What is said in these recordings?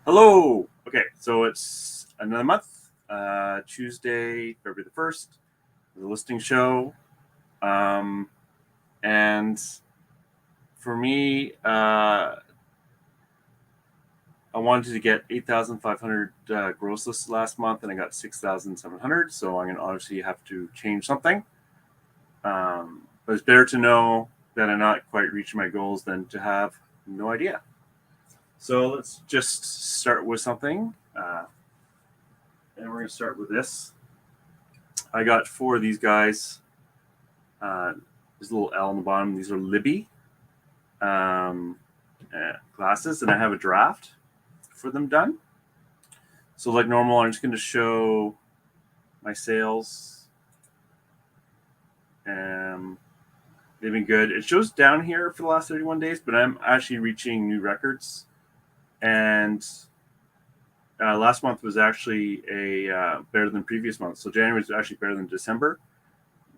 Hello. Okay, so it's another month. Tuesday, February the 1st, the listing show. And for me, I wanted to get 8,500 gross lists last month, and I got 6,700. So I'm going to obviously have to change something. But it's better to know that I'm not quite reaching my goals than to have no idea. So let's just start with something. And we're going to start with this. I got 4 of these guys. There's a little L on the bottom. These are Libby glasses, and I have a draft for them done. So like normal, I'm just going to show my sales. They've been good. It shows down here for the last 31 days, but I'm actually reaching new records. And last month was actually a better than previous month. So January was actually better than December.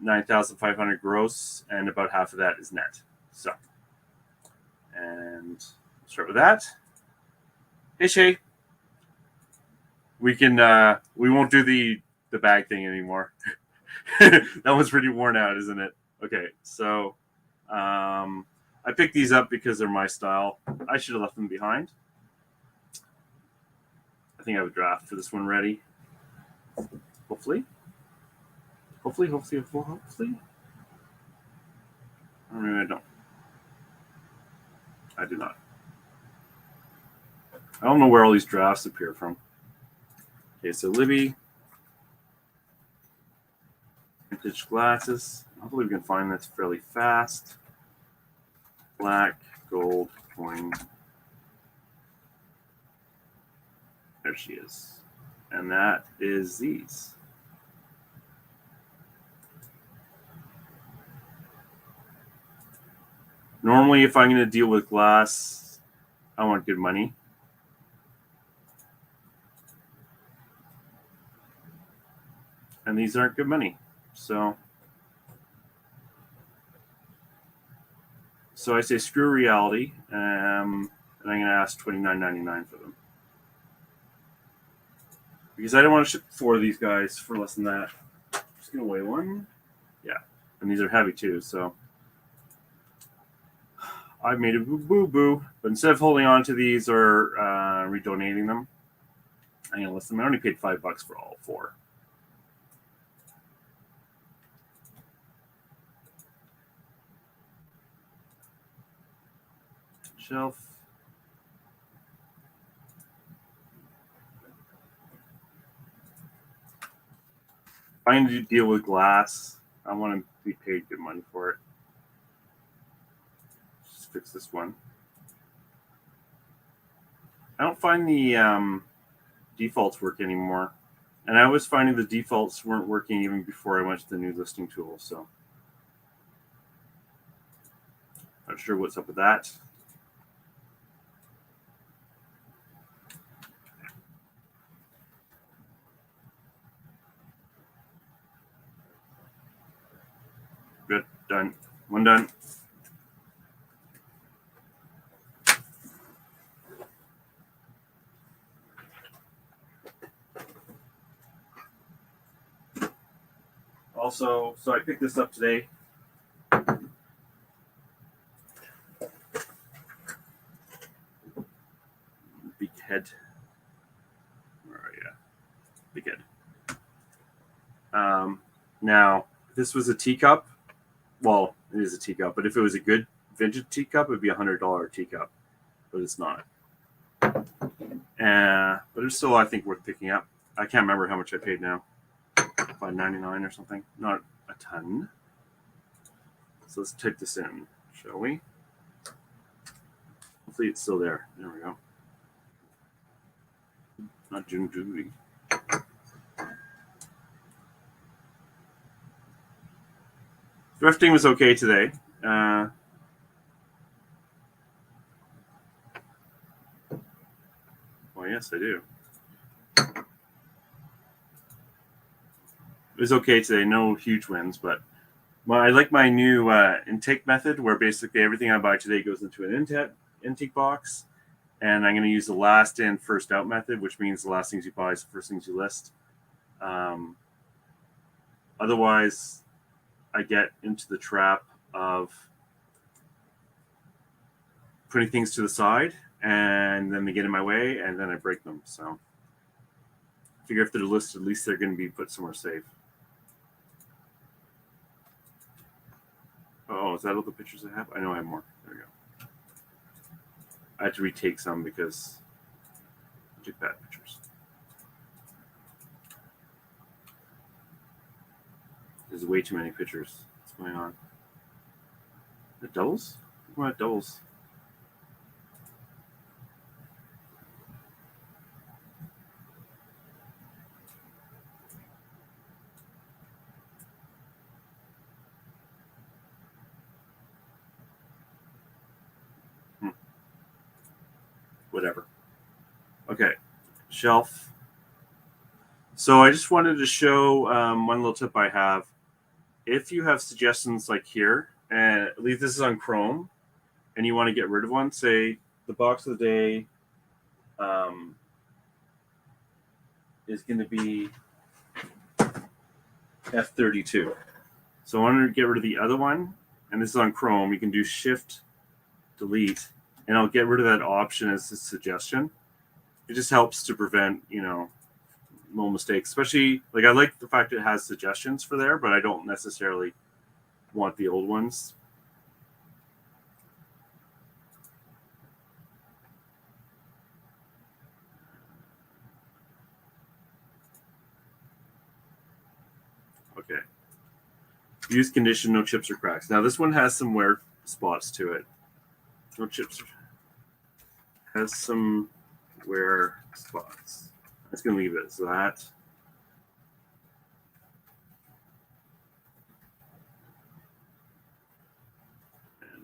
9,500 gross, and about half of that is net. So, and start with that. Hey Shay, we won't do the bag thing anymore. That one's pretty worn out, isn't it? Okay, so I picked these up because they're my style. I should have left them behind. I think I have a draft for this one ready. Hopefully. Or maybe I don't. I do not. I don't know where all these drafts appear from. Okay, so Libby. Vintage glasses. Hopefully we can find this fairly fast. Black, gold, coin. There she is. And that is these. Normally, if I'm going to deal with glass, I want good money. And these aren't good money. So I say screw reality, and I'm going to ask $29.99 for them. Because I don't want to ship 4 of these guys for less than that. I'm just going to weigh one. Yeah. And these are heavy too, so I've made a boo-boo. But instead of holding on to these or redonating them, I'm going to list them. I only paid $5 for all 4. Shelf. If I need to deal with glass, I want to be paid good money for it. Just fix this one. I don't find the defaults work anymore. And I was finding the defaults weren't working even before I went to the new listing tool. So not sure what's up with that. Good, done. One done. Also, so I picked this up today. Big head. Where are you? Big head. Now, if this was a teacup, well, it is a teacup, but if it was a good vintage teacup, it would be $100 teacup, but it's not. But it's still, I think, worth picking up. I can't remember how much I paid now. $5.99 or something. Not a ton. So let's type this in, shall we? Hopefully it's still there. There we go. Not June Judy. Thrifting was okay today. Well, yes, I do. It was okay today. No huge wins, but I like my new intake method where basically everything I buy today goes into an intake box. And I'm going to use the last in, first out method, which means the last things you buy is the first things you list. Otherwise, I get into the trap of putting things to the side, and then they get in my way, and then I break them. So I figure if they're listed, at least they're going to be put somewhere safe. Oh, is that all the pictures I have? I know I have more. There we go. I had to retake some because I took bad pictures. There's way too many pictures. What's going on? The doubles? What doubles? Whatever. Okay, shelf. So I just wanted to show one little tip I have. If you have suggestions like here, and I believe this is on Chrome, and you want to get rid of one, say the box of the day is going to be F32. So I want to get rid of the other one, and this is on Chrome. You can do Shift Delete, and I'll get rid of that option as a suggestion. It just helps to prevent, little mistakes. Especially, like, I like the fact it has suggestions for there, but I don't necessarily want the old ones. Okay. Use condition, no chips or cracks. Now this one has some wear spots to it. No chips. Has some wear spots. I'm just going to leave it as that. And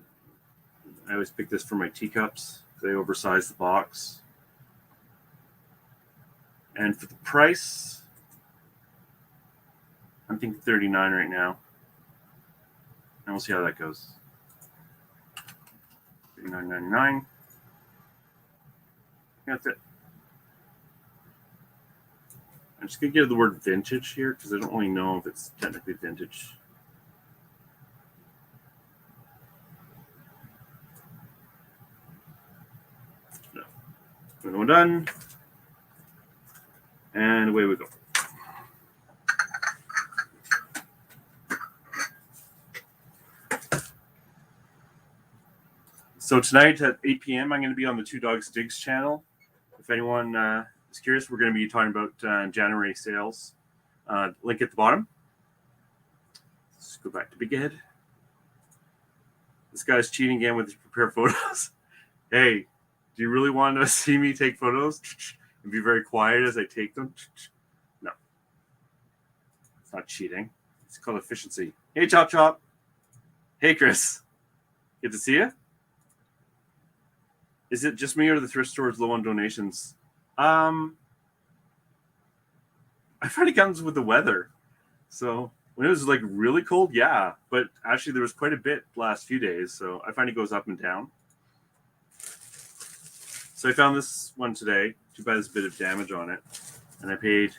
I always pick this for my teacups. They oversize the box. And for the price, I'm thinking $39 right now. And we'll see how that goes. $39.99. That's it. I'm just going to give the word vintage here because I don't really know if it's technically vintage. No. When we're done. And away we go. So tonight at 8 p.m., I'm going to be on the Two Dogs Digs channel. If anyone is curious, we're going to be talking about January sales. Link at the bottom. Let's go back to Big Ed. This guy's cheating again with his prepared photos. Hey, do you really want to see me take photos and be very quiet as I take them? No. It's not cheating. It's called efficiency. Hey, Chop Chop. Hey, Chris. Good to see you. Is it just me or the thrift store is low on donations? I find it comes with the weather. So when it was like really cold, yeah. But actually there was quite a bit last few days. So I find it goes up and down. So I found this one today. Too bad there's a bit of damage on it. And I paid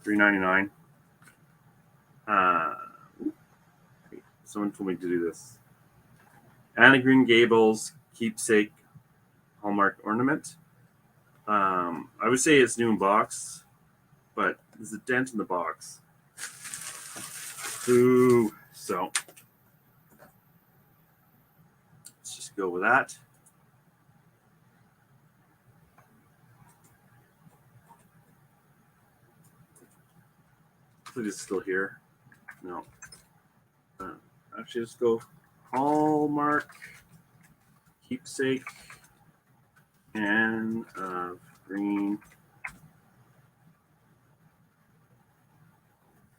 $3.99. Someone told me to do this. Anna Green Gables keepsake Hallmark ornament. I would say it's new in box, but there's a dent in the box. Ooh, so let's just go with that. Hopefully it's still here. No. Actually, let's go Hallmark keepsake and green.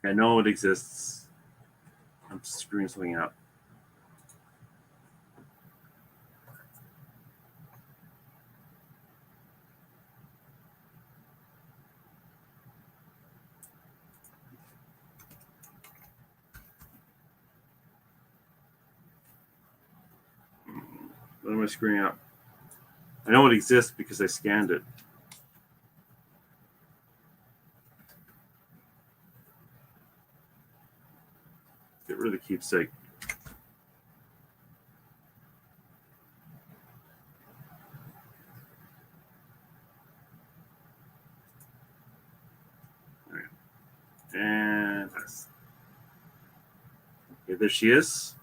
I know it exists. I'm screwing something up. What am I screwing up? I know it exists because I scanned it. Get rid of the keepsake. All right. And okay, there she is.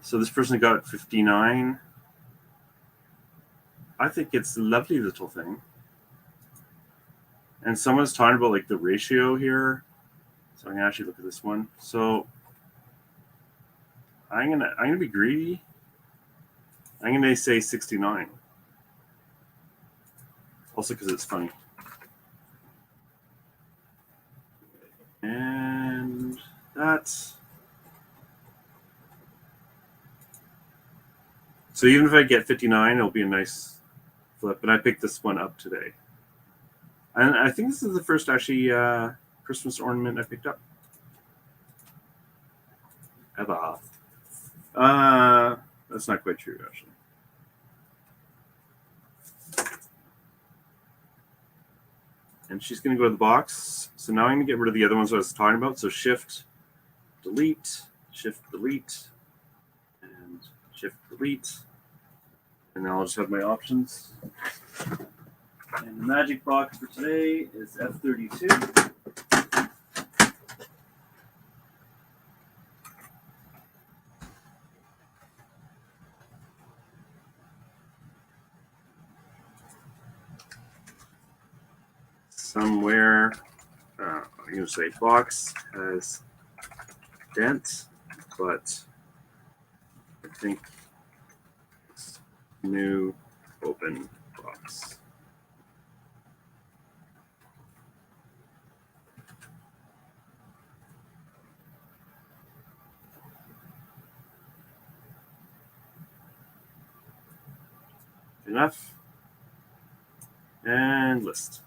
So this person got 59. I think it's a lovely little thing. And someone's talking about like the ratio here. So I'm gonna actually look at this one. So I'm gonna be greedy. I'm gonna say 69. Also because it's funny. And that's so even if I get 59, it'll be a nice flip. And I picked this one up today. And I think this is the first actually Christmas ornament I picked up. Ever. That's not quite true actually. And she's going to go to the box. So now I'm going to get rid of the other ones I was talking about. So shift, delete, and shift, delete. And now I'll just have my options. And the magic box for today is F32. Somewhere, I'm going to say box has dent, but I think it's new open box. Enough. And list.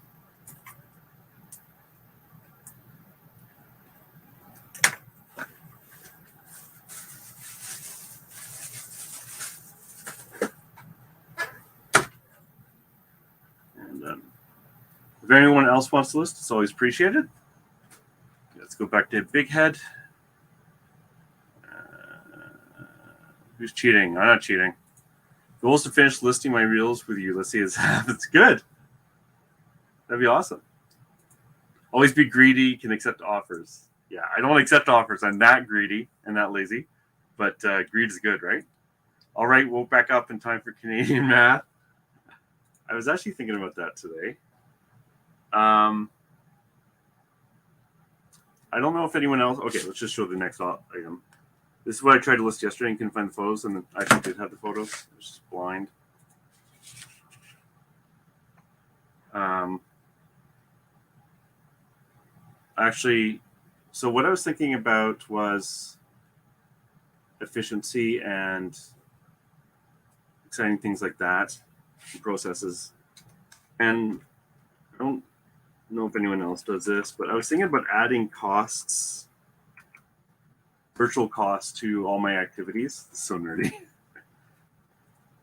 If anyone else wants to list, it's always appreciated. Let's go back to Big Head. Who's cheating? I'm not cheating. Goal is to finish listing my reels with you. Let's see if it's good. That'd be awesome. Always be greedy, can accept offers. Yeah, I don't accept offers. I'm that greedy and that lazy. But greed is good, right? All right, woke back up in time for Canadian math. I was actually thinking about that today. I don't know if anyone else. Okay, let's just show the next item. This is what I tried to list yesterday and couldn't find the photos, and I actually did have the photos. It was just blind. Actually, so what I was thinking about was efficiency and exciting things like that, processes. And I don't know if anyone else does this, but I was thinking about adding costs, virtual costs to all my activities. It's so nerdy.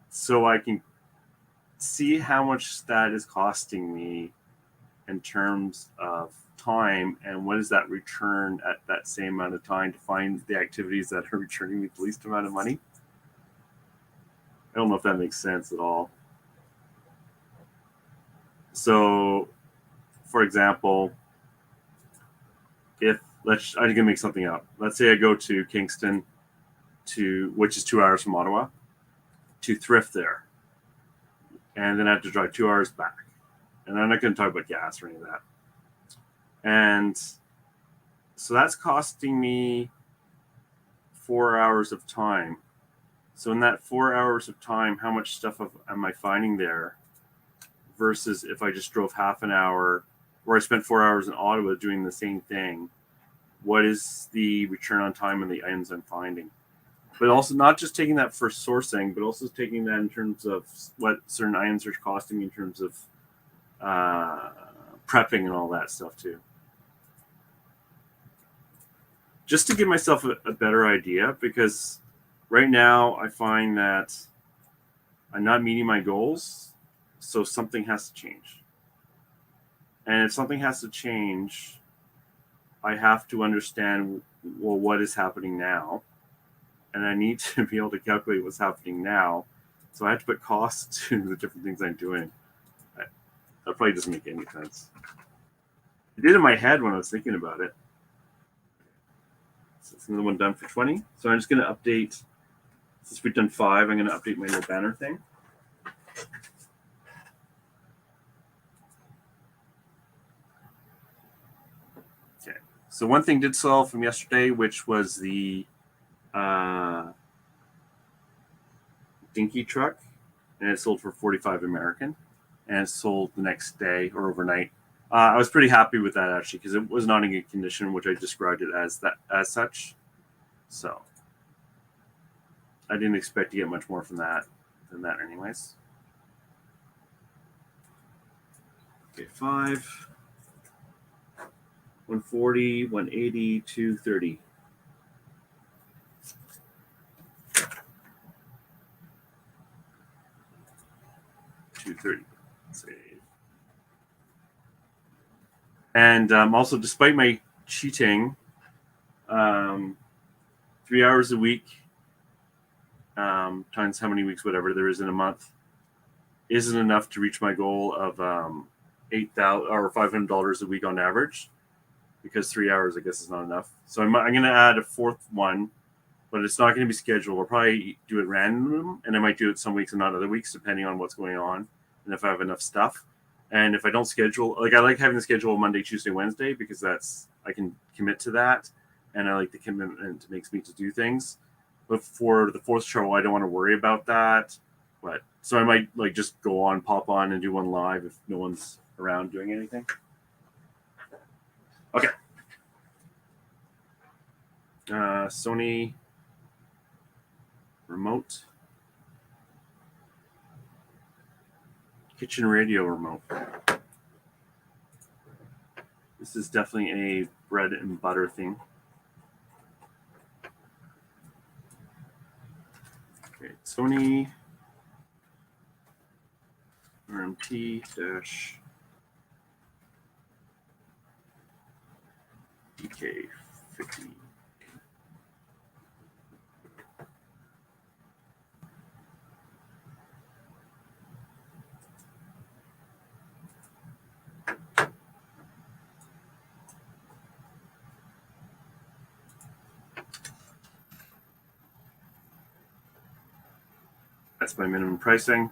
So I can see how much that is costing me in terms of time and what is that return at that same amount of time to find the activities that are returning me the least amount of money. I don't know if that makes sense at all. So, for example, if I'm gonna make something up. Let's say I go to Kingston, which is 2 hours from Ottawa, to thrift there, and then I have to drive 2 hours back. And I'm not going to talk about gas or any of that. And so that's costing me 4 hours of time. So in that 4 hours of time, how much stuff am I finding there versus if I just drove half an hour or I spent 4 hours in Ottawa doing the same thing? What is the return on time on the items I'm finding? But also not just taking that for sourcing, but also taking that in terms of what certain items are costing me in terms of prepping and all that stuff too. Just to give myself a better idea, because right now I find that I'm not meeting my goals, so something has to change. And if something has to change, I have to understand, well, what is happening now? And I need to be able to calculate what's happening now. So I have to put costs to the different things I'm doing. That probably doesn't make any sense. It did in my head when I was thinking about it. So it's another one done for 20. So I'm just going to update, since we've done 5, I'm going to update my little banner thing. Okay. So one thing did sell from yesterday, which was the dinky truck, and it sold for 45 American, and it sold the next day or overnight. I was pretty happy with that actually, because it was not in good condition, which I described it as such. So I didn't expect to get much more from that than that, anyways. Okay, 5, 140, 180, 230. Save. And also, despite my cheating, 3 hours a week times how many weeks, whatever there is in a month, isn't enough to reach my goal of $8,000 or $500 a week on average, because 3 hours, I guess, is not enough. So I'm going to add a fourth one, but it's not going to be scheduled. I'll probably do it random, and I might do it some weeks and not other weeks, depending on what's going on and if I have enough stuff. And if I don't schedule, like, I like having the schedule Monday, Tuesday, Wednesday, because I can commit to that, and I like the commitment it makes me to do things. But for the fourth show, I don't want to worry about that. But so I might just pop on and do one live if no one's around doing anything. Okay. Sony remote. Kitchen radio remote. This is definitely a bread and butter thing. Okay, Sony RMT-DK50. That's my minimum pricing.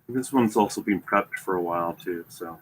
This one's also been prepped for a while too, so.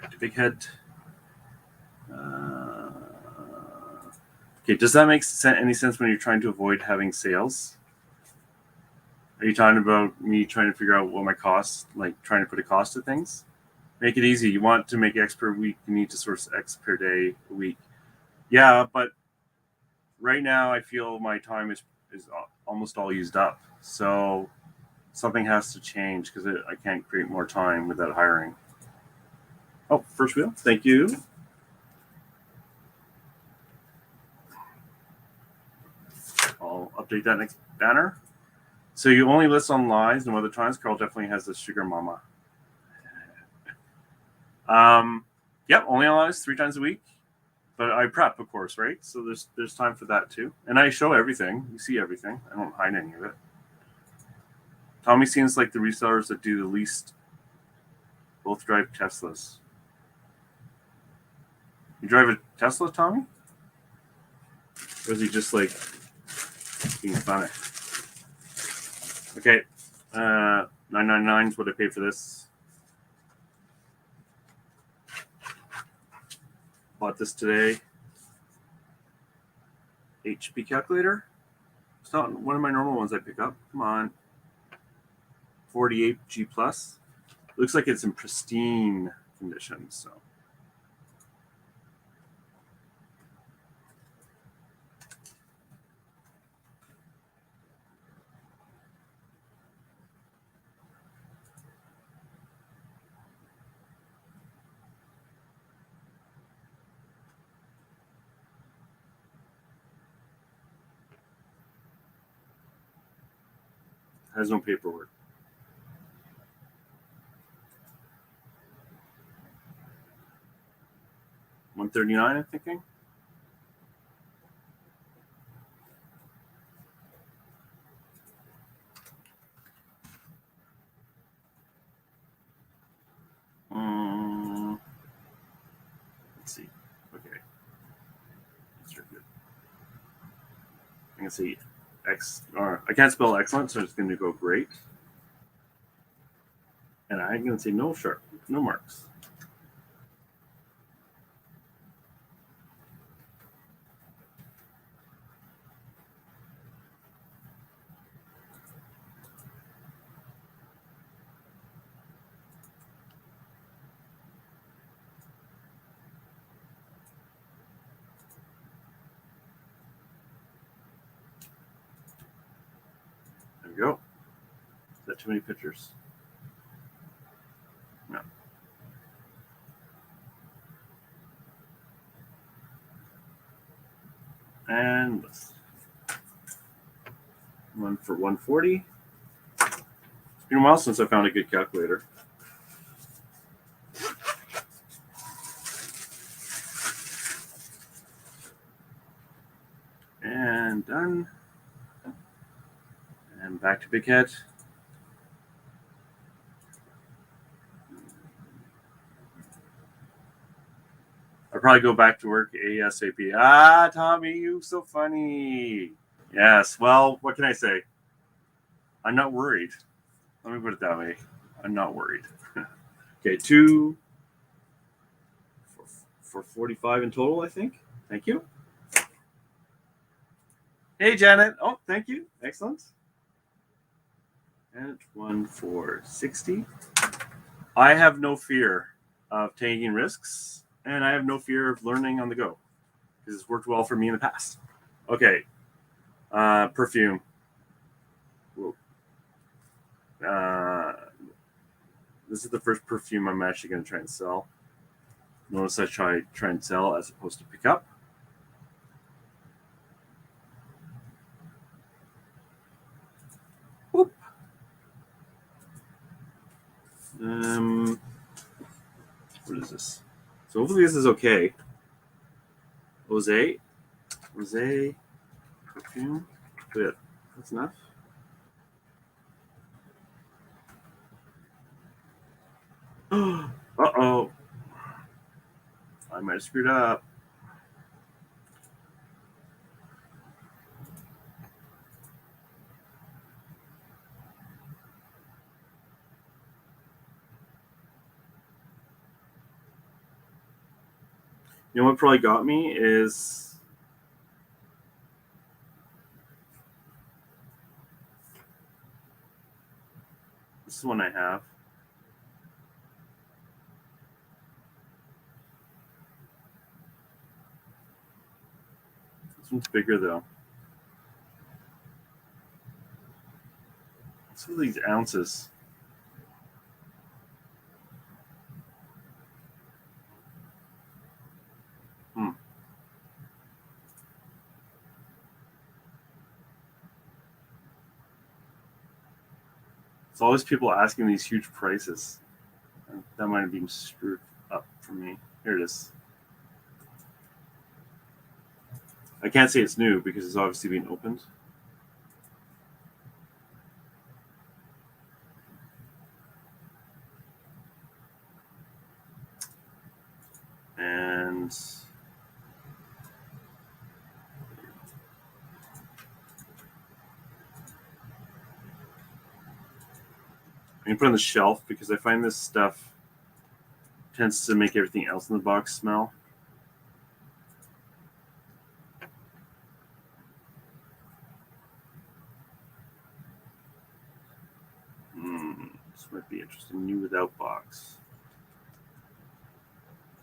Back to Big Head. Okay, does that make any sense when you're trying to avoid having sales? Are you talking about me trying to figure out what my costs, like trying to put a cost to things? Make it easy. You want to make X per week, you need to source X per day a week. Yeah, but right now I feel my time is almost all used up. So something has to change, because I can't create more time without hiring. Oh, first wheel. Thank you. I'll update that next banner. So you only list on lives, no other times. Carl definitely has the sugar mama. Yep, only on lives 3 times a week. But I prep, of course, right? So there's time for that too. And I show everything. You see everything. I don't hide any of it. Tommy seems like the resellers that do the least both drive Teslas. You drive a Tesla, Tommy? Or is he just like being funny? Okay, $9.99 is what I paid for this. Bought this today. HP calculator. It's not one of my normal ones I pick up. Come on. 48G plus. Looks like it's in pristine condition. So has no paperwork. $139, I'm thinking. Let's see. Okay. Let's try good. I'm gonna say I can't spell excellent, so it's gonna go great. And I'm gonna say no sharp, no marks. There we go. Is that too many pictures? No. And this one for 140. It's been a while since I found a good calculator. And done. And back to Big Head. I'll probably go back to work ASAP. Ah, Tommy, you so funny. Yes, well, what can I say? I'm not worried. Let me put it that way. I'm not worried. Okay, two for 45 in total, I think. Thank you. Hey, Janet. Oh, thank you. Excellent. And one for 60. I have no fear of taking risks, and I have no fear of learning on the go because it's worked well for me in the past. Okay. Perfume. This is the first perfume I'm actually going to try and sell. Notice I try and sell as opposed to pick up. Whoop. What is this? So hopefully this is okay. Rosé perfume. Good. That's enough. Uh-oh. I might have screwed up. You know what probably got me is this is one I have. This one's bigger though. What's with these ounces? It's always people asking these huge prices. That might have been screwed up for me. Here it is. I can't say it's new because it's obviously been opened. And I'm gonna put it on the shelf because I find this stuff tends to make everything else in the box smell. This might be interesting. New without box.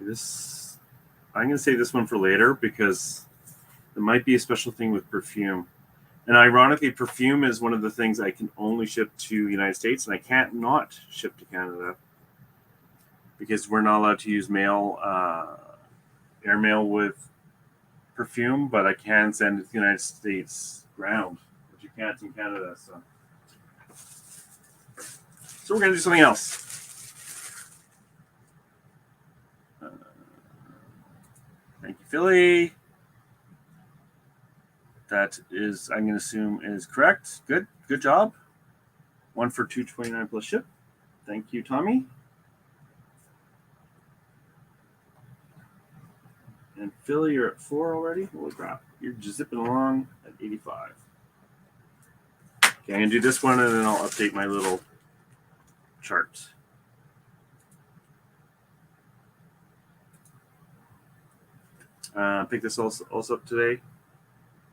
This, I'm gonna save this one for later because there might be a special thing with perfume. And ironically, perfume is one of the things I can only ship to the United States, and I can't not ship to Canada because we're not allowed to use mail, airmail with perfume, but I can send it to the United States ground, but you can't in Canada. So we're going to do something else. Thank you, Philly. That is, I'm going to assume, is correct. Good job. 1 for $2.29 plus ship. Thank you, Tommy. And Philly, you're at 4 already? Holy crap. You're just zipping along at 85. Okay, I'm going to do this one and then I'll update my little chart. Pick this also up today.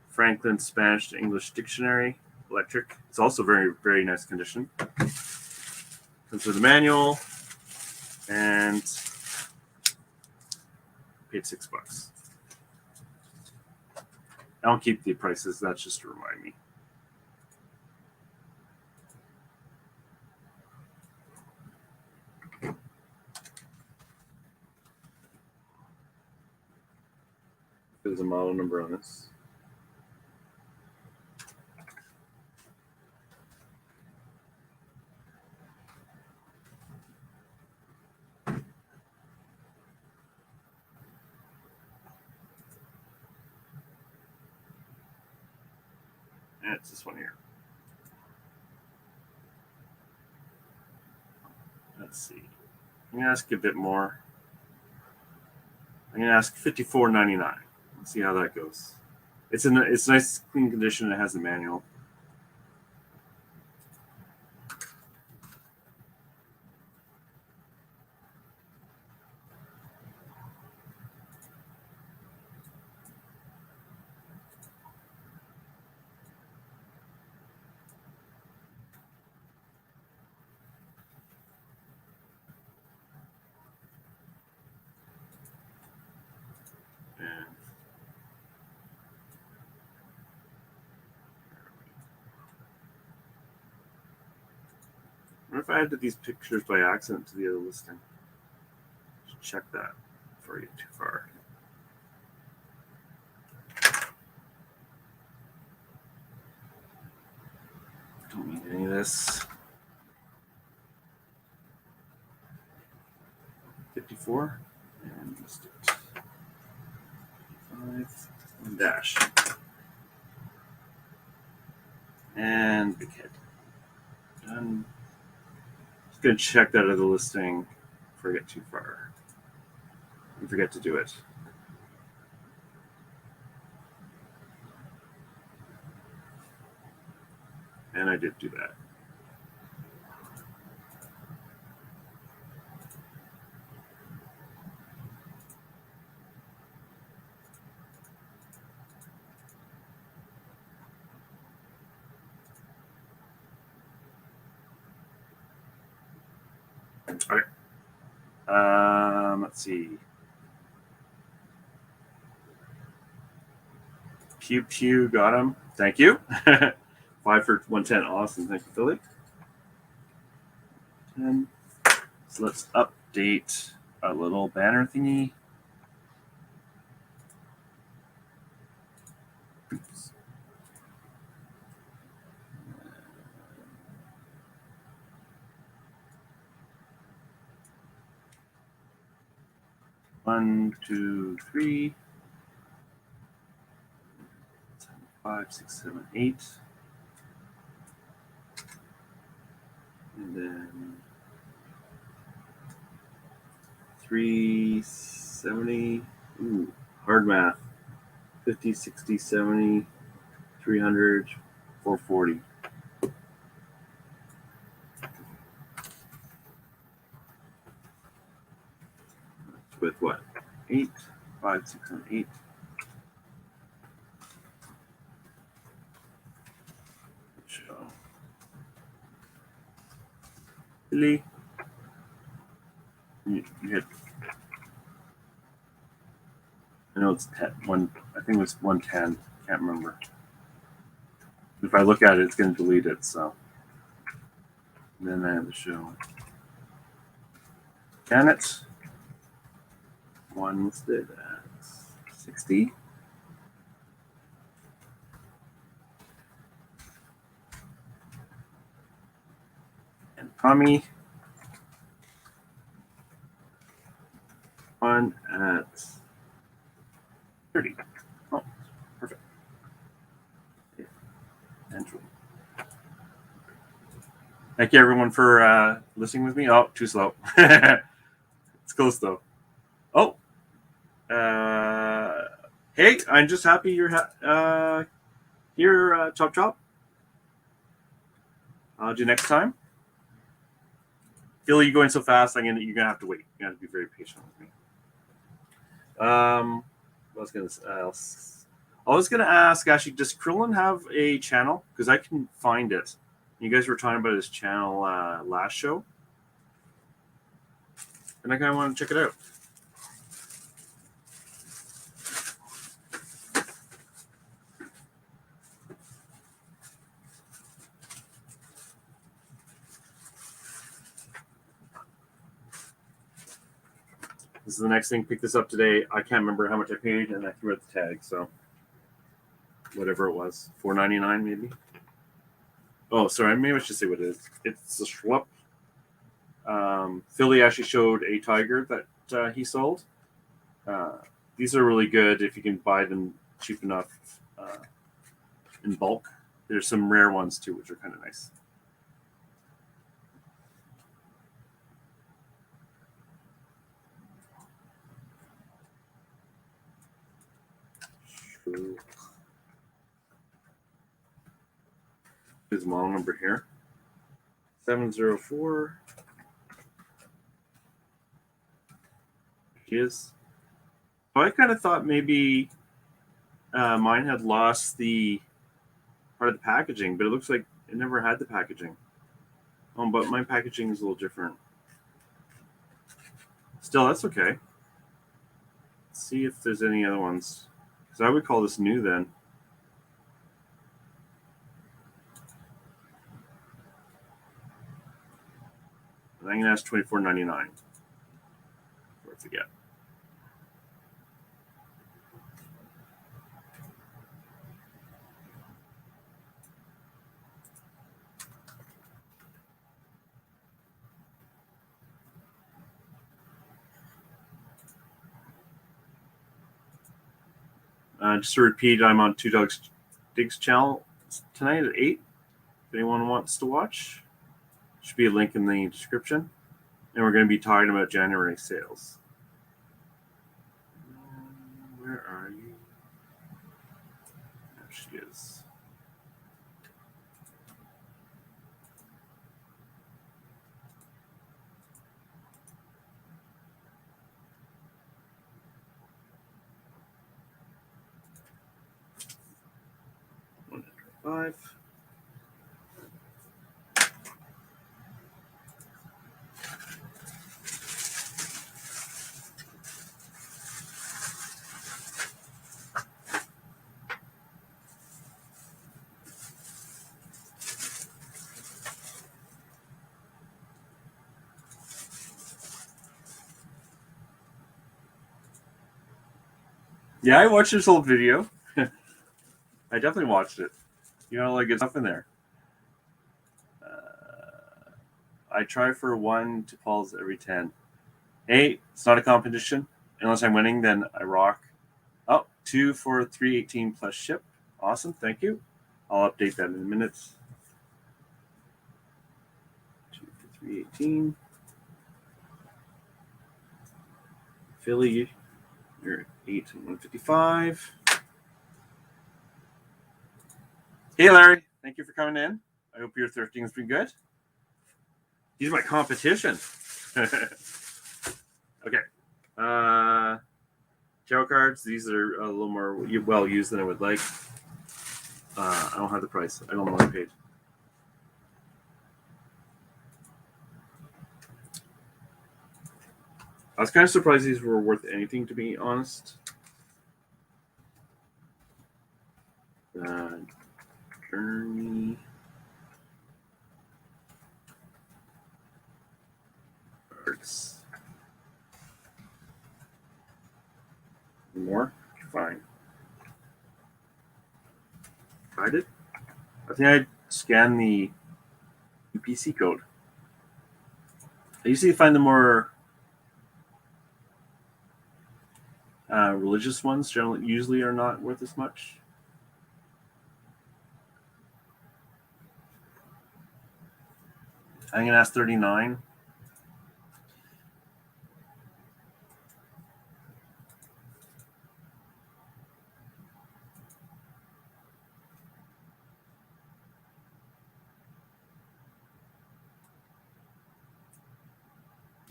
Franklin Spanish to English Dictionary, electric. It's also very, very nice condition. Comes with a manual and paid $6. I don't keep the prices. That's just to remind me. There's a model number on this. And it's this one here. Let's see. I'm going to ask a bit more. I'm going to ask $54.99. Let's see how that goes. It's nice, clean condition. It has the manual. What if I added these pictures by accident to the other listing? Should check that before I get too far. Don't need any of this. 54 and list it. 5 dash. And big head. Done. Just gonna check that other listing before I get too far. And forget to do it. And I did do that. Okay. Let's see. Pew got him. Thank you. 5 for 110. Awesome. Thank you, Philly. And so let's update our little banner thingy. Oops. One, two, three, 5, 6, 7, 8. And then 370. Ooh, hard math. 50, 60, 70, 300, 440. with what? 8, 5, 6, 7, 8. Show. Philly. You hit. I know it's 10, one. I think it was 110. Can't remember. If I look at it, it's going to delete it. So and then I have to show. Can it? One listed at 60. And Tommy. One at 30. Oh, perfect. Yeah. Entry. Thank you, everyone, for listening with me. Oh, too slow. It's close, though. Oh. Hey, I'm just happy you're here, Chop Chop. I'll do next time. Philly, you're going so fast, you're going to have to wait. You got to be very patient with me. I was gonna ask, actually, does Krillin have a channel? Because I can find it. You guys were talking about his channel last show, and I kind of want to check it out. This is the next thing. Pick this up today. I can't remember how much I paid, and I threw out the tag. So whatever it was, $4.99 maybe. Oh, sorry. Maybe I should say what it is. It's a Schlup. Philly actually showed a tiger that he sold. These are really good if you can buy them cheap enough in bulk. There's some rare ones too, which are kind of nice. His model number here, 704. Is. So I kind of thought maybe mine had lost the part of the packaging, but it looks like it never had the packaging. Oh, but my packaging is a little different. Still, that's okay. Let's see if there's any other ones. Because I would call this new then. And I'm going to ask $24.99 for it to get. Just to repeat, I'm on Two Dogs Digs channel tonight at 8. If anyone wants to watch, should be a link in the description. And we're going to be talking about January sales. Where are you? There she is. $105. Yeah, I watched this whole video. I definitely watched it. You know, like good stuff in there. I try for 1 to calls every 10. Hey, it's not a competition. Unless I'm winning, then I rock. Oh, 2 for 318 plus ship. Awesome, thank you. I'll update that in a minute. 2 for 318. Philly, you're at 8 and 155. Hey, Larry. Thank you for coming in. I hope your thrifting has been good. He's my competition. Okay. Tarot cards. These are a little more well used than I would like. I don't have the price. I don't know what I paid. I was kind of surprised these were worth anything, to be honest. Journey cards. More? Fine. Tried it. I think I'd scan the UPC code. I usually find the more religious ones usually are not worth as much. I'm gonna ask 39.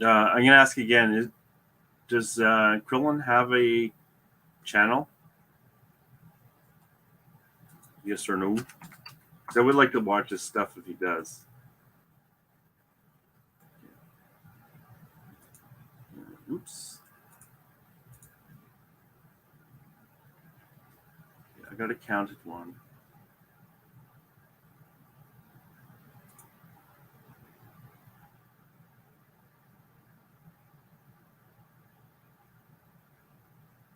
I'm gonna ask again. Does Krillin have a channel? Yes or no? Because I would like to watch his stuff if he does. Oops. Yeah, I got to count it one.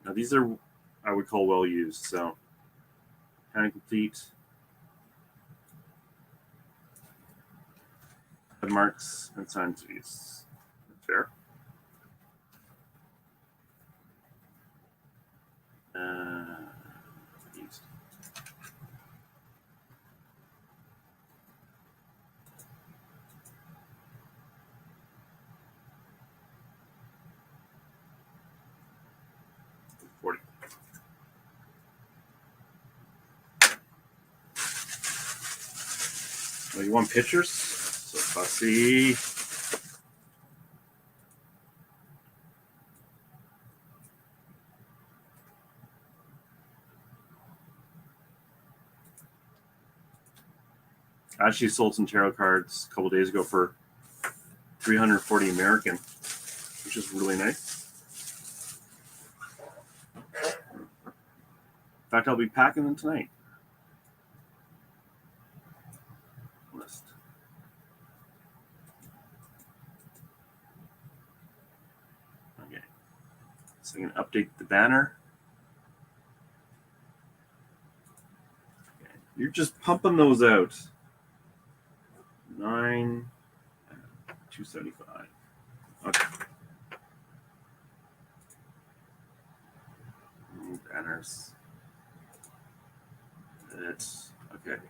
Now these are, I would call well used. So, kind of complete. Marks and signs of use. Fair. Used. $40. Oh, you want pictures? So fussy. I actually sold some tarot cards a couple days ago for $340 American, which is really nice. In fact, I'll be packing them tonight. List. Okay. So I'm going to update the banner. Okay. You're just pumping those out. 9, 275. Okay. Banners. It's okay.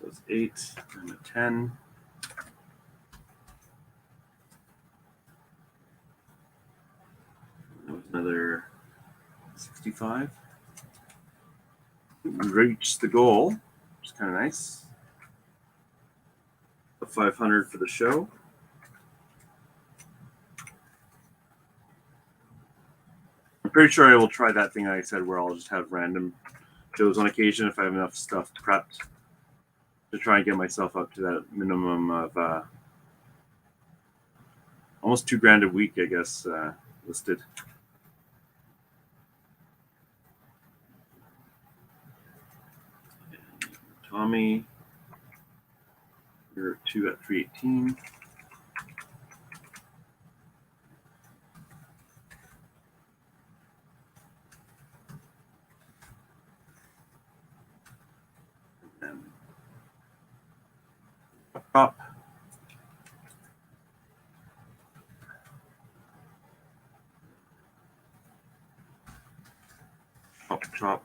So it's 8 and a 10. That was another 65. We reached the goal, which is kind of nice. 500 for the show. I'm pretty sure I will try that thing I said where I'll just have random shows on occasion if I have enough stuff prepped to try and get myself up to that minimum of almost $2,000 a week, I guess, listed. Tommy, you're 2 at 318. And up. Chop.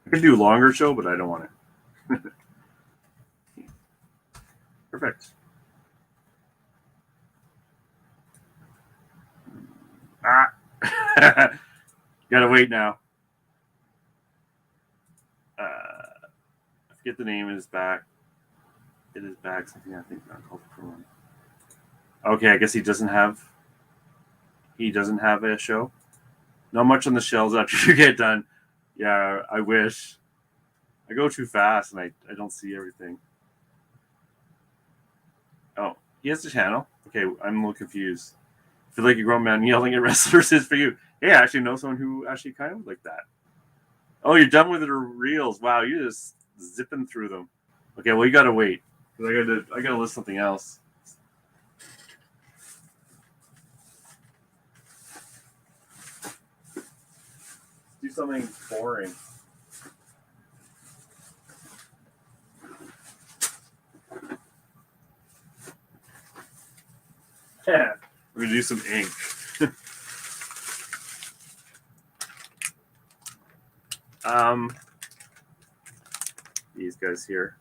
I could do a longer show, but I don't want it. Perfect. Gotta wait now. I forget the name. It is back. It is back. Something I think not called Chrome. Okay, I guess he doesn't have a show. Not much on the shelves after you get done. Yeah, I wish. I go too fast and I don't see everything. Oh, he has a channel. Okay, I'm a little confused. I feel like a grown man yelling at wrestlers is for you. Hey, I actually know someone who actually kind of like that. Oh, you're done with the reels. Wow, you're just zipping through them. Okay, well you gotta wait. I gotta list something else. Do something boring. Yeah. We're gonna do some ink. These guys here.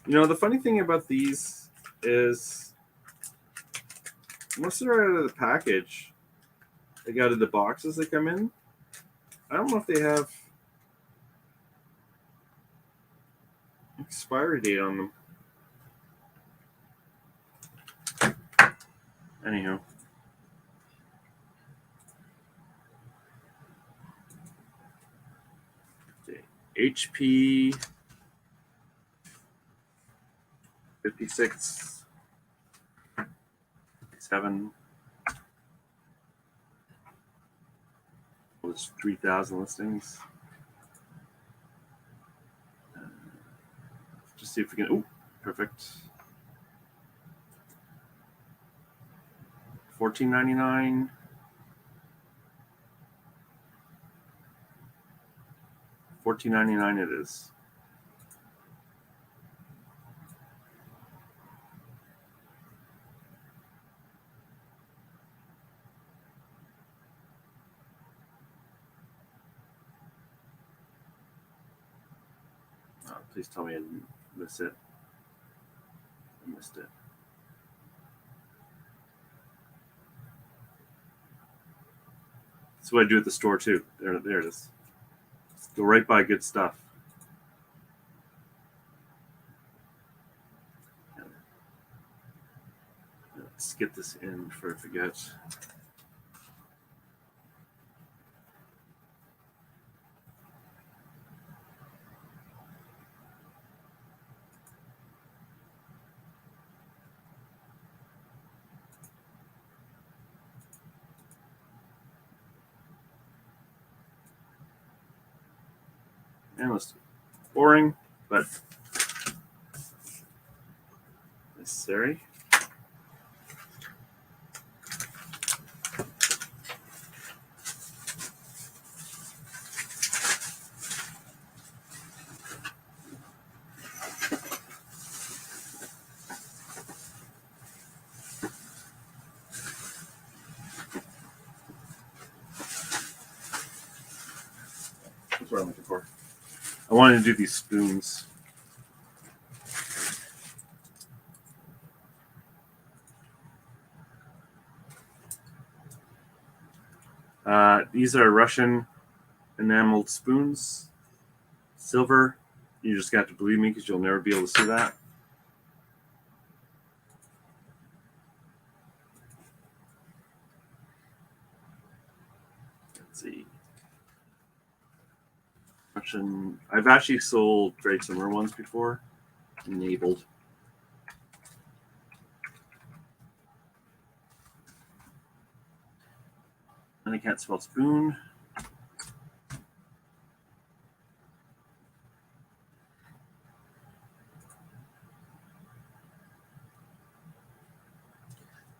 You know, the funny thing about these is once they're out of the package, they got out of the boxes they come in. I don't know if they have expiry date on them. Anywho. HP 56 7 was 3,000 listings. Just see if we can. Oh, perfect. $14.99. $14.99 it is. Oh, please tell me I didn't miss it. I missed it. That's what I do at the store too. There it is. Go right by good stuff. Let's get this in before I forget. And let's do it. Boring, but necessary. That's what I'm looking for. I wanted to do these spoons. These are Russian enameled spoons. Silver. You just got to believe me because you'll never be able to see that. Let's see. Russian. I've actually sold very similar ones before. Enabled. And I can't spell spoon.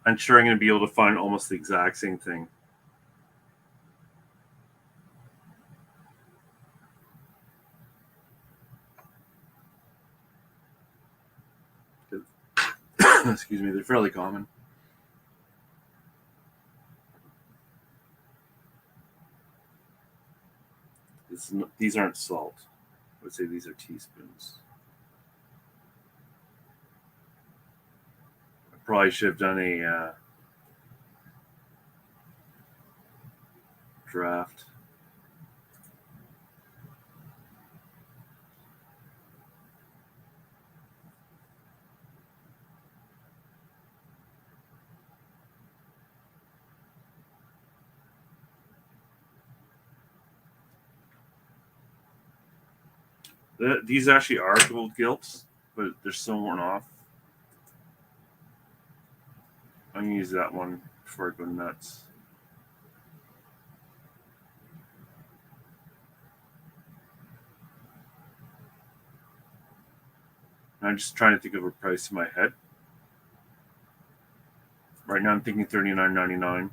I'm sure I'm going to be able to find almost the exact same thing. Excuse me, they're fairly common. These aren't salt. I would say these are teaspoons. I probably should have done a draft. These actually are gold gilts, but they're so worn off. I'm going to use that one before I go nuts. I'm just trying to think of a price in my head. Right now I'm thinking $39.99.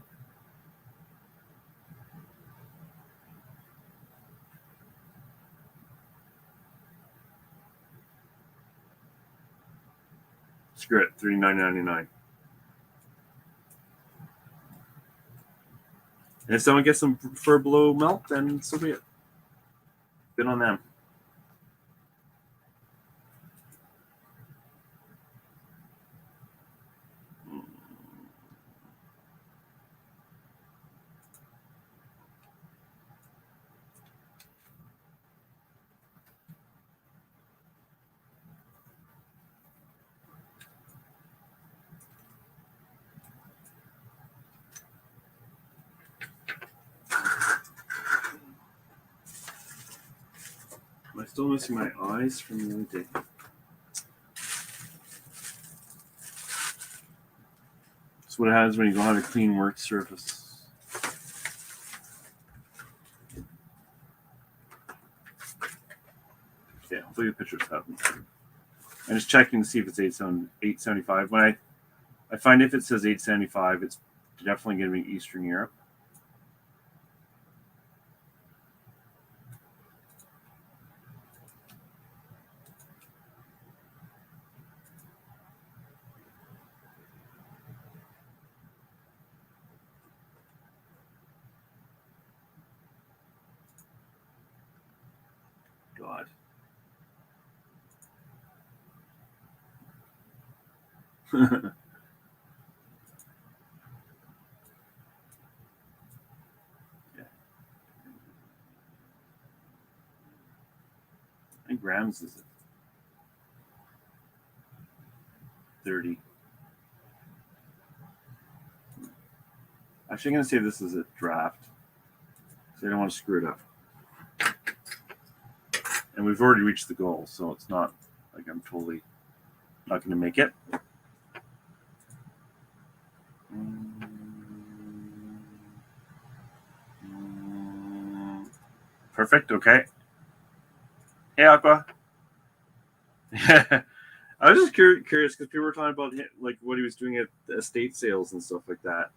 Screw it, $39.99. And if someone gets them for below melt, then so be it. Good on them. Am I still missing my eyes from the other day? That's what happens when you don't have a clean work surface. Okay, hopefully the pictures happen. I'm just checking to see if it's 875. When I find if it says 875, it's definitely going to be Eastern Europe. God. Yeah. How many grams is it? 30. Actually, I'm going to say this is a draft, so I don't want to screw it up. And we've already reached the goal, so it's not like I'm totally not going to make it. Perfect. Okay. Hey, Aqua. I was just curious because people were talking about like what he was doing at estate sales and stuff like that.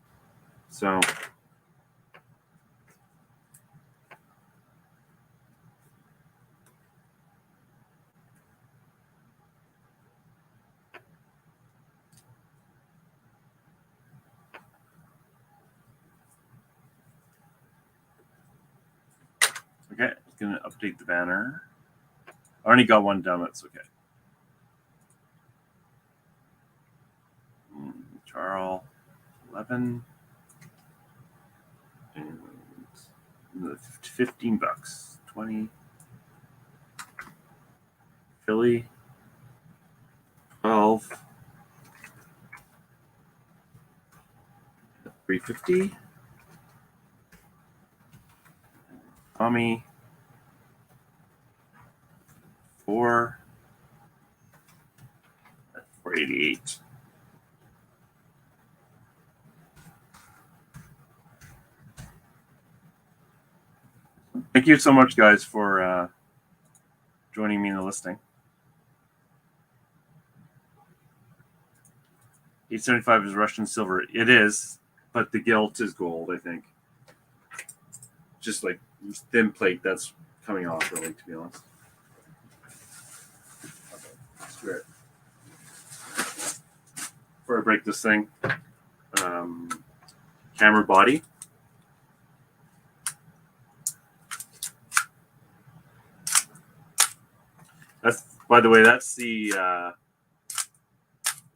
So. Okay, I'm going to update the banner. I only got one done. That's okay. Charles, 11. And 15 bucks. 20. Philly. 12. 350. Tommy. 4. 488. Thank you so much, guys, for joining me in the listing. 875 is Russian silver. It is, but the gilt is gold, I think. Just like thin plate that's coming off, really, to be honest. Okay, before I break this thing, camera body. That's, by the way, that's the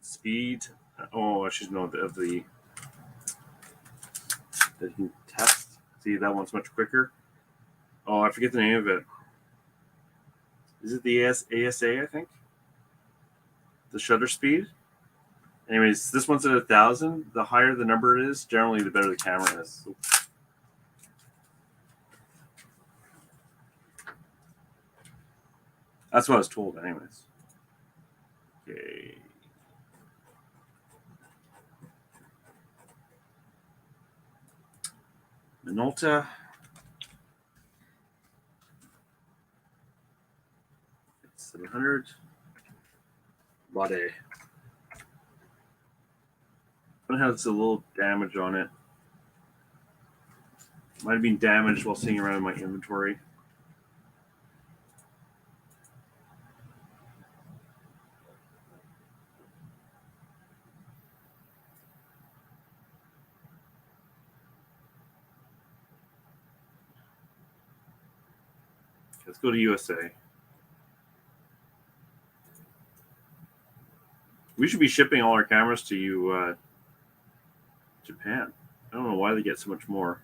speed. Oh, I should know of the that you can test. See, that one's much quicker. Oh, I forget the name of it. Is it the ASA, I think? The shutter speed? Anyways, this one's at 1,000. The higher the number it is, generally the better the camera is. Oops. That's what I was told, anyways. Okay. Minolta. 700. Bade. It has a little damage on it. Might have been damaged while sitting around in my inventory. Let's go to USA. We should be shipping all our cameras to you, Japan. I don't know why they get so much more.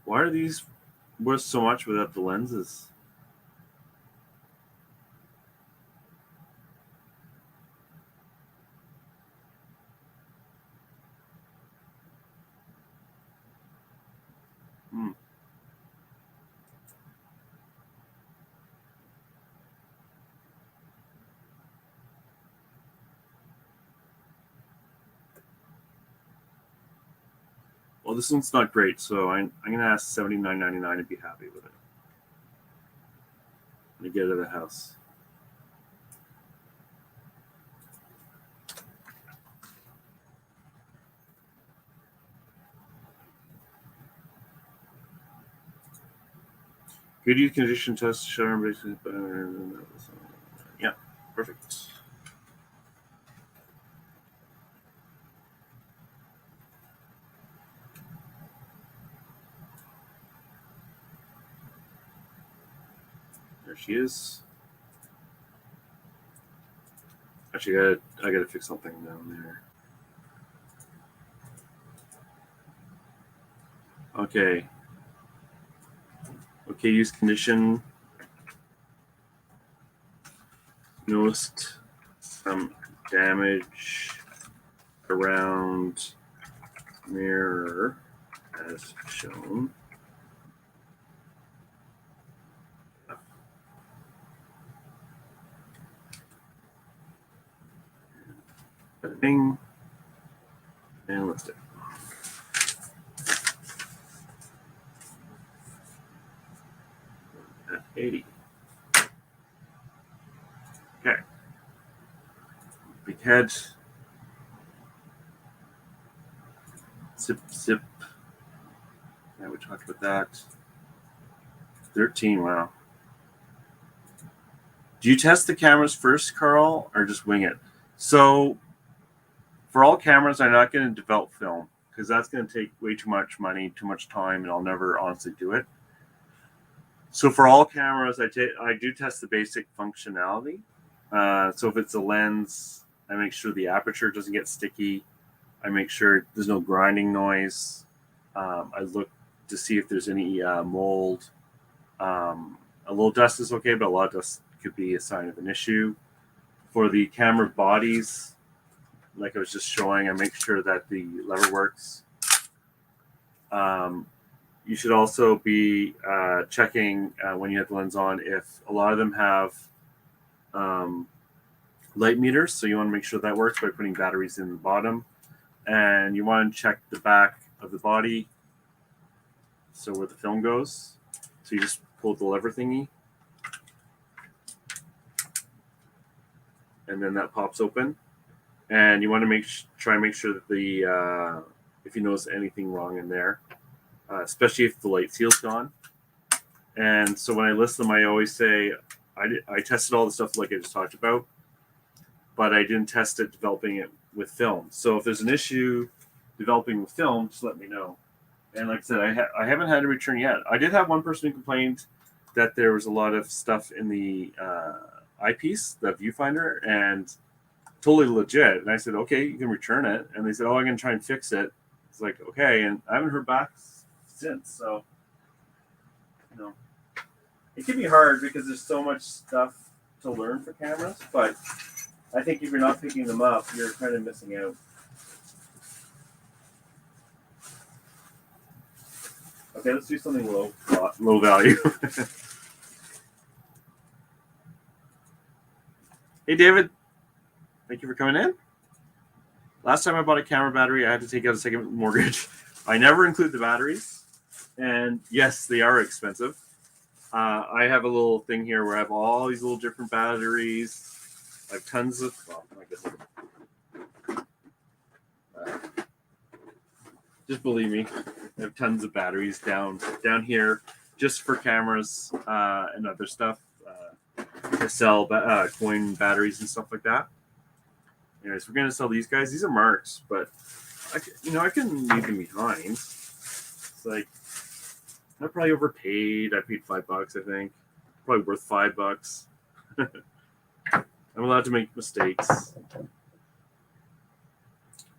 Why are these worth so much without the lenses? Well, this one's not great, so I'm going to ask $79.99 to be happy with it. Let me get it out of the house. Good use condition test shown basically. Yeah, perfect. There she is. Actually, I gotta fix something down there. Okay. Okay, use condition. Noticed some damage around mirror as shown. Bing. And list it. At 80. Okay. Big head. Zip, zip. Yeah, we talked about that. 13, wow. Do you test the cameras first, Carl, or just wing it? So, for all cameras, I'm not going to develop film because that's going to take way too much money, too much time, and I'll never honestly do it. So, for all cameras, I do test the basic functionality. So, if it's a lens, I make sure the aperture doesn't get sticky. I make sure there's no grinding noise. I look to see if there's any mold. A little dust is okay, but a lot of dust could be a sign of an issue. For the camera bodies, like I was just showing, I make sure that the lever works. You should also be checking when you have the lens on if a lot of them have light meters, so you want to make sure that works by putting batteries in the bottom. And you want to check the back of the body, so where the film goes. So you just pull the lever thingy, and then that pops open. And you want to try and make sure that the if you notice anything wrong in there, especially if the light seal's gone. And so when I list them, I always say I tested all the stuff like I just talked about, but I didn't test it developing it with film. So if there's an issue developing with film, just let me know. And like I said, I haven't had a return yet. I did have one person who complained that there was a lot of stuff in the eyepiece, the viewfinder, and totally legit. And I said, okay, you can return it. And they said, oh, I'm going to try and fix it. It's like, okay. And I haven't heard back since. So, you know, it can be hard because there's so much stuff to learn for cameras. But I think if you're not picking them up, you're kind of missing out. Okay, let's do something low value. Hey, David. Thank you for coming in. Last time I bought a camera battery, I had to take out a second mortgage. I never include the batteries. And yes, they are expensive. I have a little thing here where I have all these little different batteries. I have tons of, just believe me, I have tons of batteries down here just for cameras and other stuff to sell coin batteries and stuff like that. Anyways, we're going to sell these guys. These are marks, but I can leave them behind. It's like, I probably overpaid. I paid $5, I think. Probably worth $5. I'm allowed to make mistakes.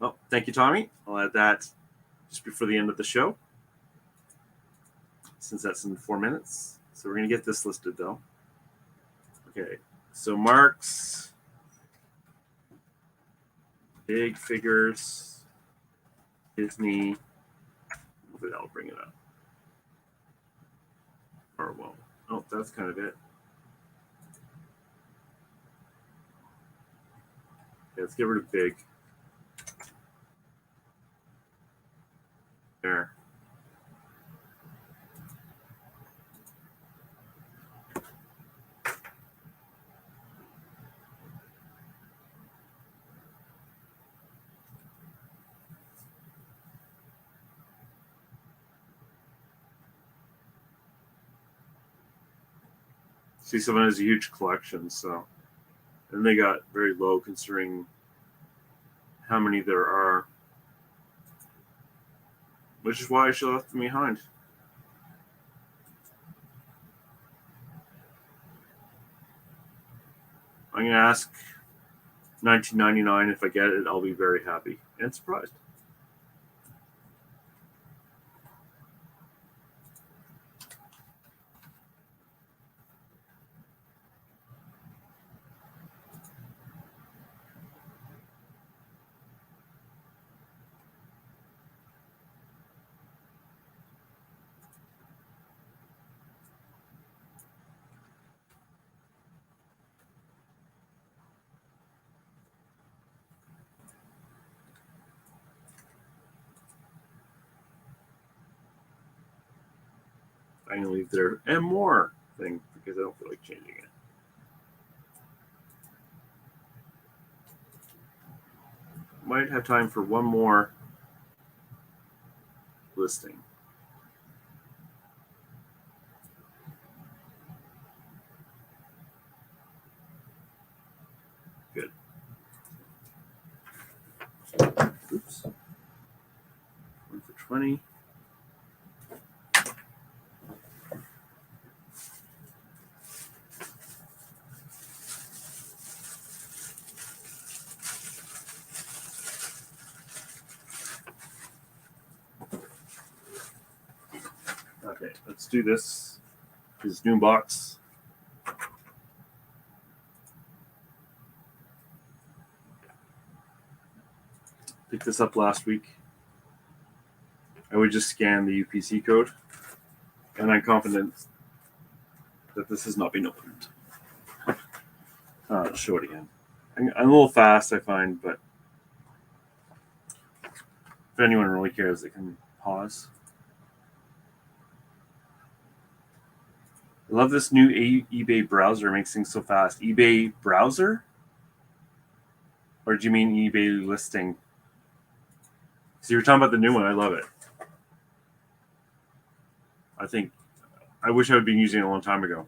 Oh, thank you, Tommy. I'll add that just before the end of the show, since that's in 4 minutes. So we're going to get this listed, though. Okay, so marks, big figures, Disney. Hopefully that'll bring it up. Or well, oh, that's kind of it. Okay, let's get rid of big. There. See, someone has a huge collection, so, and they got very low considering how many there are, which is why I should have left them behind. I'm going to ask $19.99. If I get it, I'll be very happy and surprised. I'm going to leave there and more thing because I don't feel like changing it. Might have time for one more listing. Good. Oops. 1 for 20. Okay, let's do this. This new box. Picked this up last week. I would just scan the UPC code, and I'm confident that this has not been opened. I'll show it again. I'm a little fast, I find, but if anyone really cares, they can pause. I love this new eBay browser. It makes things so fast. eBay browser? Or do you mean eBay listing? So you were talking about the new one. I love it. I wish I had been using it a long time ago.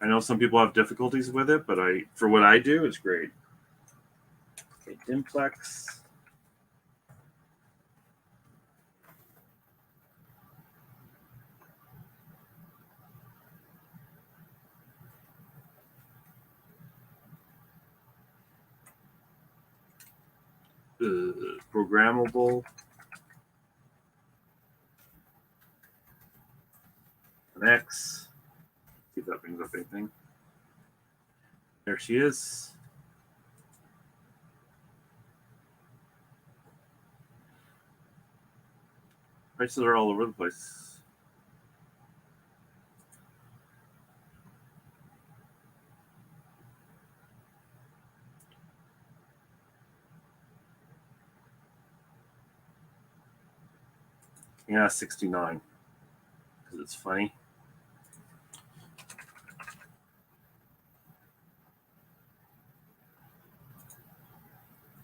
I know some people have difficulties with it, but for what I do, it's great. Okay, Dimplex. Programmable. Next. See if that brings up anything. There she is. Prices are all over the place. Yeah, 69. Because it's funny.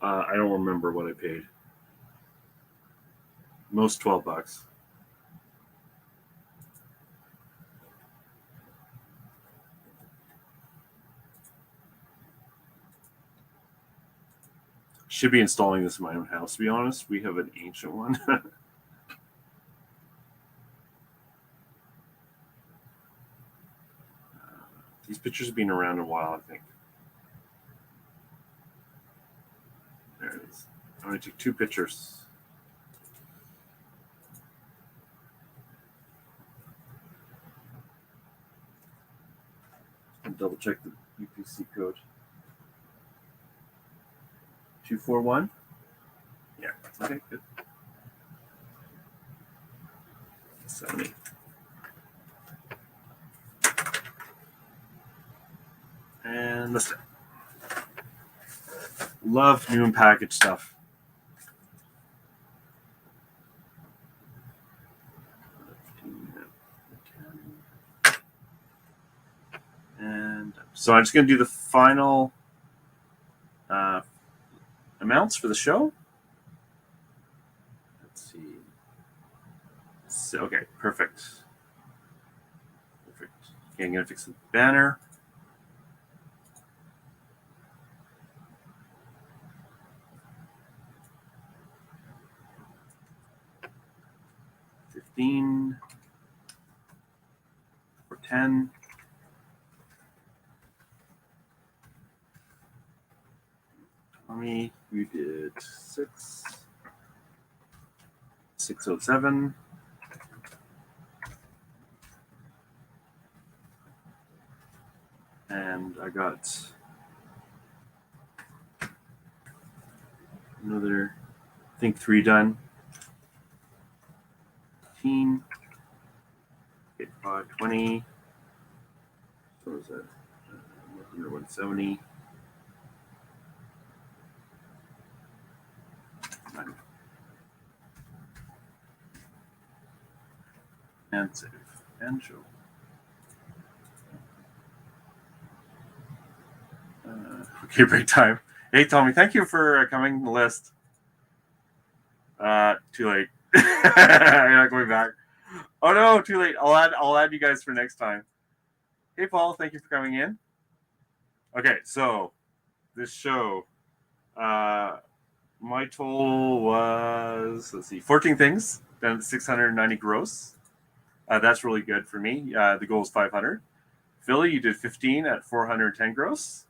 I don't remember what I paid. Most $12. Should be installing this in my own house, to be honest. We have an ancient one. These pictures have been around a while, I think. There it is. I'm going to take 2 pictures. And double check the UPC code. 241? Yeah, okay, good. 70. And list it. Love new and packaged stuff. And so I'm just going to do the final amounts for the show. Let's see. So, okay, perfect. Okay, I'm going to fix the banner. $15 for 10. Tommy, you did 6. 607. And I got another, I think 3 done. 15. 520. So is that 170. And save and show. Okay, break time. Hey, Tommy, thank you for coming to the list. Too late. You're not going back. Oh no, too late. I'll add you guys for next time. Hey, Paul, thank you for coming in. Okay, so this show, my total was, let's see, 14 things, down to 690 gross. That's really good for me. The goal is 500. Philly, you did 15 at 410 gross.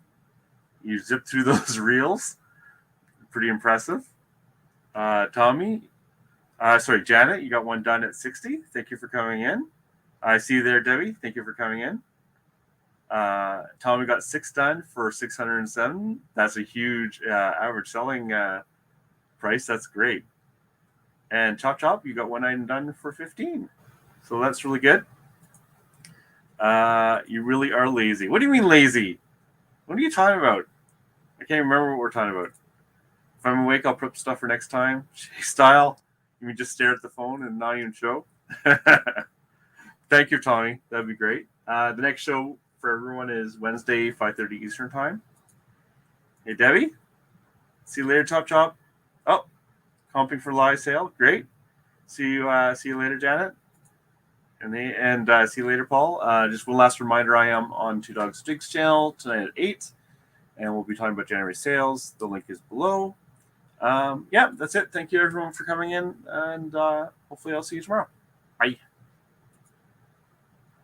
You zipped through those reels. Pretty impressive. Tommy, Janet, you got one done at 60. Thank you for coming in. I see you there, Debbie. Thank you for coming in. Tommy got 6 done for 607. That's a huge average selling price. That's great. And Chop Chop, you got 1 item done for 15. So that's really good. You really are lazy. What do you mean lazy? What are you talking about? I can't remember what we're talking about. If I'm awake, I'll prep stuff for next time. Style. You mean just stare at the phone and not even show? Thank you, Tommy. That'd be great. The next show for everyone is Wednesday, 5:30 Eastern Time. Hey, Debbie. See you later, Chop Chop. Oh, comping for live sale. Great. See you later, Janet. And see you later, Paul. Just one last reminder, I am on Two Dogs Sticks channel tonight at 8, and we'll be talking about January sales. The link is below. Yeah, that's it. Thank you, everyone, for coming in, and hopefully I'll see you tomorrow. Bye.